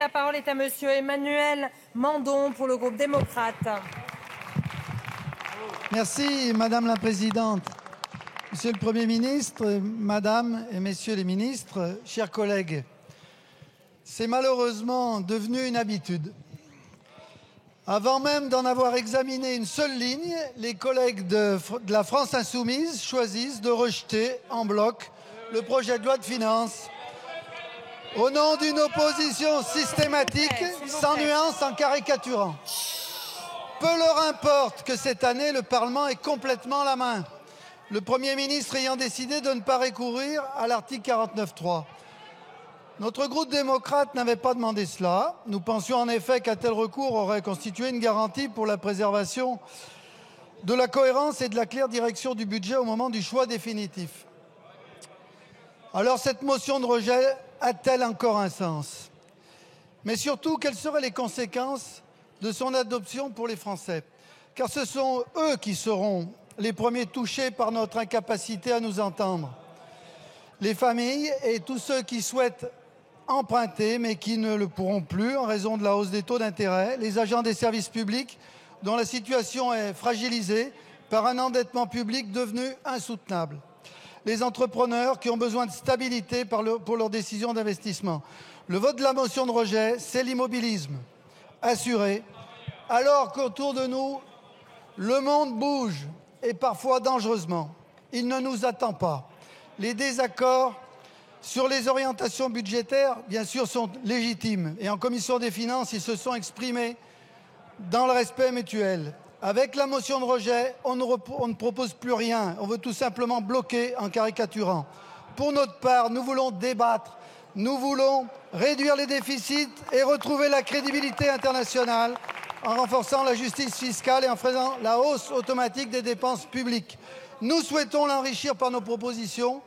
La parole est à monsieur Emmanuel Mandon pour le groupe démocrate. Merci Madame la Présidente. Monsieur le Premier ministre, Madame et Messieurs les ministres, chers collègues, c'est malheureusement devenu une habitude. Avant même d'en avoir examiné une seule ligne, les collègues de la France Insoumise choisissent de rejeter en bloc le projet de loi de finances au nom d'une opposition systématique, sans nuance, en caricaturant. Peu leur importe que cette année, le Parlement ait complètement la main, le Premier ministre ayant décidé de ne pas recourir à l'article 49.3. Notre groupe démocrate n'avait pas demandé cela. Nous pensions en effet qu'un tel recours aurait constitué une garantie pour la préservation de la cohérence et de la claire direction du budget au moment du choix définitif. Alors cette motion de rejet a-t-elle encore un sens? Mais surtout, quelles seraient les conséquences de son adoption pour les Français? Car ce sont eux qui seront les premiers touchés par notre incapacité à nous entendre. Les familles et tous ceux qui souhaitent emprunter mais qui ne le pourront plus en raison de la hausse des taux d'intérêt, les agents des services publics dont la situation est fragilisée par un endettement public devenu insoutenable, les entrepreneurs qui ont besoin de stabilité pour leurs décisions d'investissement. Le vote de la motion de rejet, c'est l'immobilisme assuré, alors qu'autour de nous, le monde bouge et parfois dangereusement. Il ne nous attend pas. Les désaccords sur les orientations budgétaires, bien sûr, sont légitimes. Et en commission des finances, ils se sont exprimés dans le respect mutuel. Avec la motion de rejet, on ne propose plus rien. On veut tout simplement bloquer en caricaturant. Pour notre part, nous voulons débattre. Nous voulons réduire les déficits et retrouver la crédibilité internationale en renforçant la justice fiscale et en faisant la hausse automatique des dépenses publiques. Nous souhaitons l'enrichir par nos propositions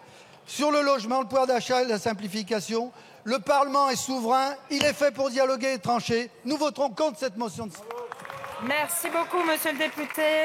sur le logement, le pouvoir d'achat et la simplification. Le Parlement est souverain, il est fait pour dialoguer et trancher. Nous voterons contre cette motion. Merci beaucoup, monsieur le député.